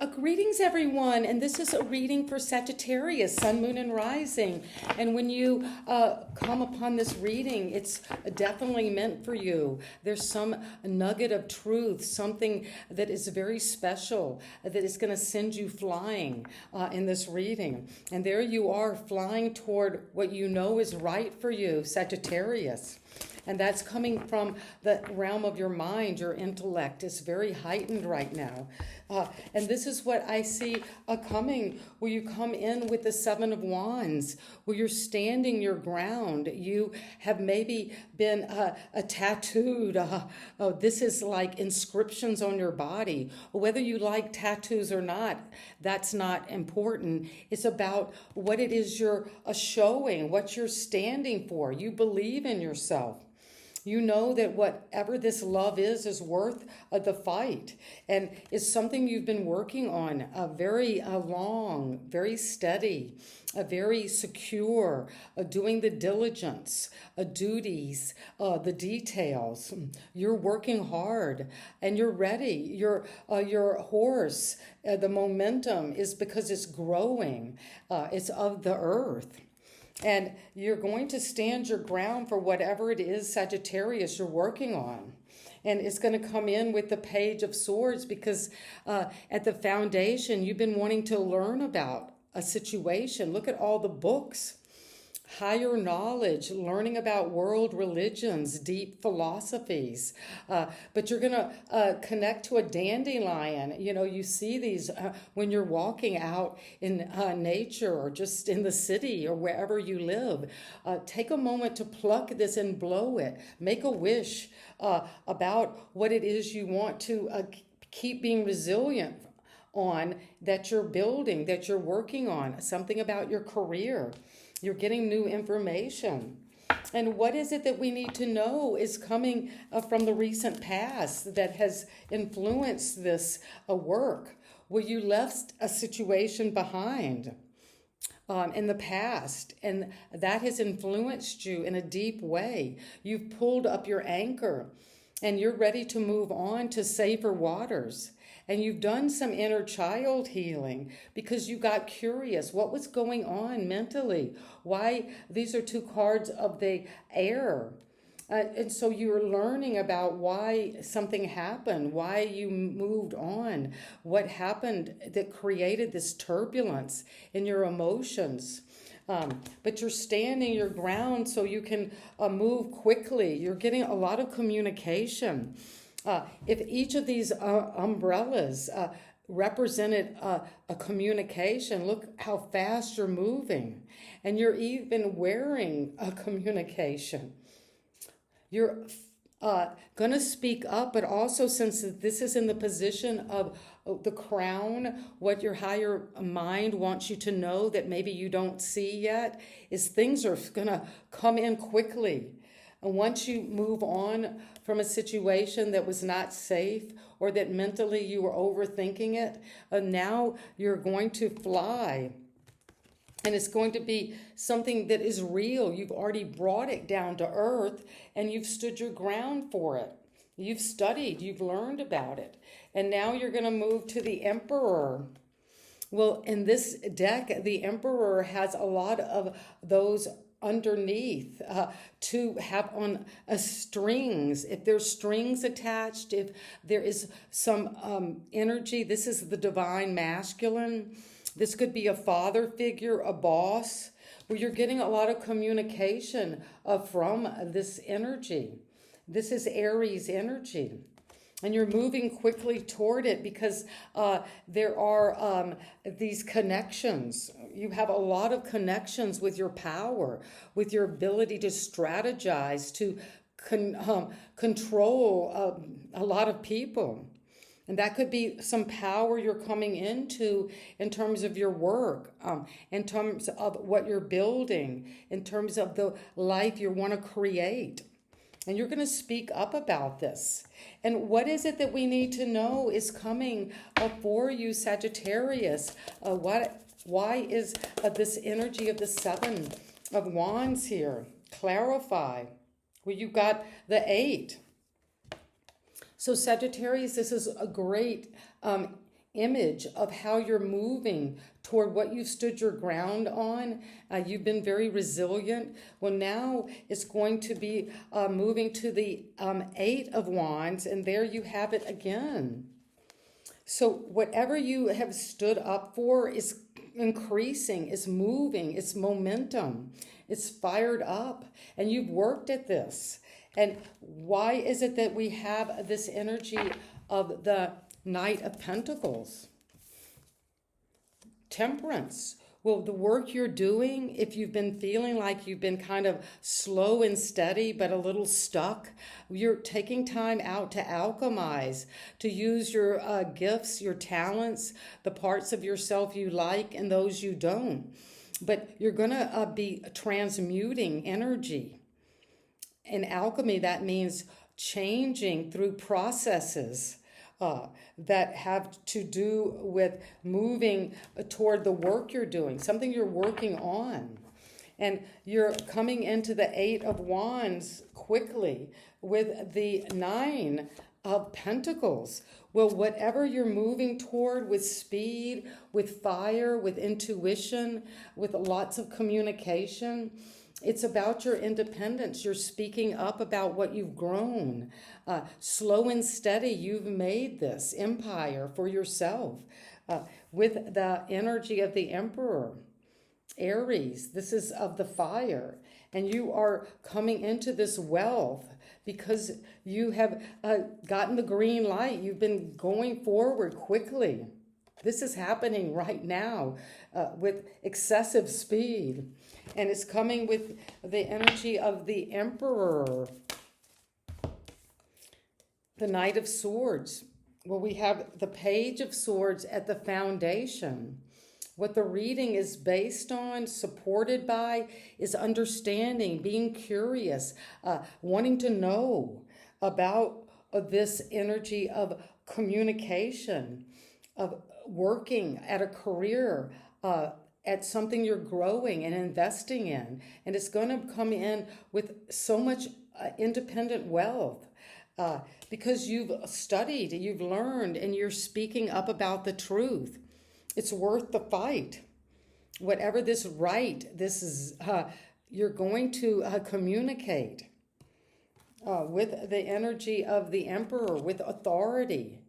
Greetings, everyone, and this is a reading for Sagittarius, Sun, Moon, and Rising. And when you come upon this reading, it's definitely meant for you. There's some nugget of truth, something that is very special that is going to send you flying in this reading. And there you are, flying toward what you know is right for you, Sagittarius. And that's coming from the realm of your mind. Your intellect is very heightened right now. And this is what I see coming, where you come in with the Seven of Wands, where you're standing your ground. You have maybe been tattooed. This is like inscriptions on your body. Whether you like tattoos or not, that's not important. It's about what it is you're showing, what you're standing for. You believe in yourself. You know that whatever this love is worth the fight. And it's something you've been working on very long, very steady, very secure, doing the diligence, duties, the details. You're working hard and you're ready. Your horse, the momentum is because it's growing. It's of the earth. And you're going to stand your ground for whatever it is, Sagittarius, you're working on. And it's going to come in with the Page of Swords because at the foundation, you've been wanting to learn about a situation. Look at all the books. Higher knowledge, learning about world religions, deep philosophies. But you're going to connect to a dandelion. You know, you see these when you're walking out in nature or just in the city or wherever you live. Take a moment to pluck this and blow it. Make a wish about what it is you want to keep being resilient on, that you're building, that you're working on. Something about your career. You're getting new information. And what is it that we need to know is coming from the recent past that has influenced this work, where you left a situation behind in the past, and that has influenced you in a deep way. You've pulled up your anchor, and you're ready to move on to safer waters. And you've done some inner child healing because you got curious. What was going on mentally? Why? These are two cards of the air. And so you're learning about why something happened, why you moved on, what happened that created this turbulence in your emotions. But you're standing your ground so you can move quickly. You're getting a lot of communication. If each of these umbrellas represented a communication, look how fast you're moving. And you're even wearing a communication. You're going to speak up, but also, since this is in the position of the crown, what your higher mind wants you to know that maybe you don't see yet, is things are going to come in quickly. And once you move on from a situation that was not safe or that mentally you were overthinking it, now you're going to fly. And it's going to be something that is real. You've already brought it down to earth and you've stood your ground for it. You've studied, you've learned about it. And now you're going to move to the Emperor. Well, in this deck, the Emperor has a lot of those underneath to have on strings. If there's strings attached, if there is some energy, this is the divine masculine. This could be a father figure, a boss, where you're getting a lot of communication from this energy. This is Aries energy. And you're moving quickly toward it because there are these connections. You have a lot of connections with your power, with your ability to strategize, to control a lot of people. And that could be some power you're coming into in terms of your work, in terms of what you're building, in terms of the life you want to create. And you're going to speak up about this. And what is it that we need to know is coming for you, Sagittarius? Why is this energy of the Seven of Wands here? Clarify. Well, you got the 8. So Sagittarius, this is a great image of how you're moving toward what you've stood your ground on. You've been very resilient. Well, now it's going to be moving to the Eight of Wands, and there you have it again. So whatever you have stood up for is increasing, it's moving, it's momentum, it's fired up, and you've worked at this. And why is it that we have this energy of the Knight of Pentacles? Temperance. Well, the work you're doing, if you've been feeling like you've been kind of slow and steady but a little stuck, you're taking time out to alchemize, to use your gifts, your talents, the parts of yourself you like and those you don't. But you're going to be transmuting energy. In alchemy, that means changing through processes that have to do with moving toward the work you're doing, something you're working on. And you're coming into the Eight of Wands quickly with the Nine of Pentacles. Well, whatever you're moving toward with speed, with fire, with intuition, with lots of communication, it's about your independence. You're speaking up about what you've grown. Slow and steady, you've made this empire for yourself with the energy of the Emperor. Aries, this is of the fire. And you are coming into this wealth because you have gotten the green light. You've been going forward quickly. This is happening right now with excessive speed. And it's coming with the energy of the Emperor. The Knight of Swords. Well, we have the Page of Swords at the foundation. What the reading is based on, supported by, is understanding, being curious, wanting to know about this energy of communication, of working at a career, at something you're growing and investing in. And it's going to come in with so much independent wealth because you've studied, you've learned, and you're speaking up about the truth. It's worth the fight. Whatever this right, this is, you're going to communicate with the energy of the Emperor, with authority.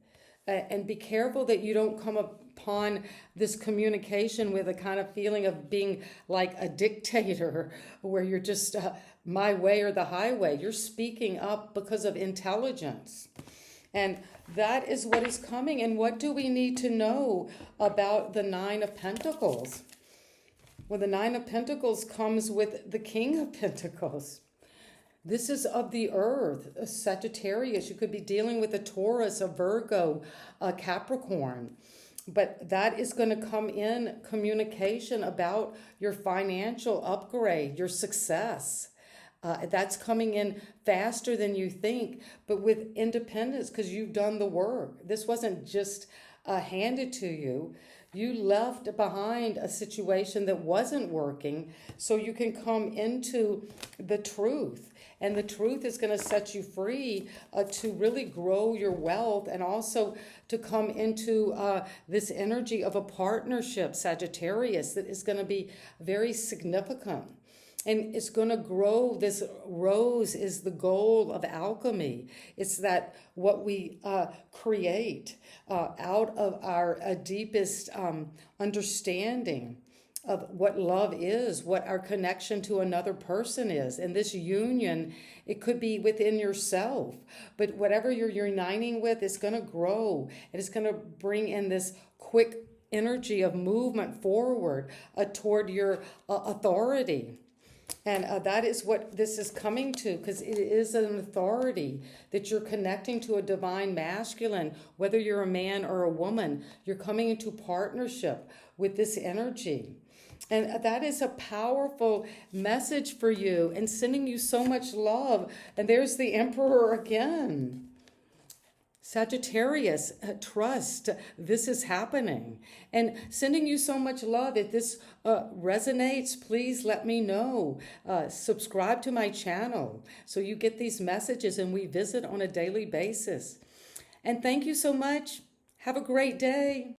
And be careful that you don't come upon this communication with a kind of feeling of being like a dictator where you're just my way or the highway. You're speaking up because of intelligence. And that is what is coming. And what do we need to know about the Nine of Pentacles? Well, the Nine of Pentacles comes with the King of Pentacles. This is of the earth, a Sagittarius. You could be dealing with a Taurus, a Virgo, a Capricorn. But that is going to come in communication about your financial upgrade, your success. That's coming in faster than you think, but with independence because you've done the work. This wasn't just handed to you. You left behind a situation that wasn't working so you can come into the truth. And the truth is going to set you free to really grow your wealth and also to come into this energy of a partnership, Sagittarius, that is going to be very significant. And it's going to grow. This rose is the goal of alchemy. It's that what we create out of our deepest understanding of what love is, what our connection to another person is. And this union, it could be within yourself. But whatever you're uniting with is going to grow. And it's going to bring in this quick energy of movement forward toward your authority. And that is what this is coming to, because it is an authority that you're connecting to a divine masculine, whether you're a man or a woman. You're coming into partnership with this energy. And that is a powerful message for you and sending you so much love. And there's the Emperor again. Sagittarius, trust, this is happening. And sending you so much love. If this resonates, please let me know. Subscribe to my channel so you get these messages and we visit on a daily basis. And thank you so much. Have a great day.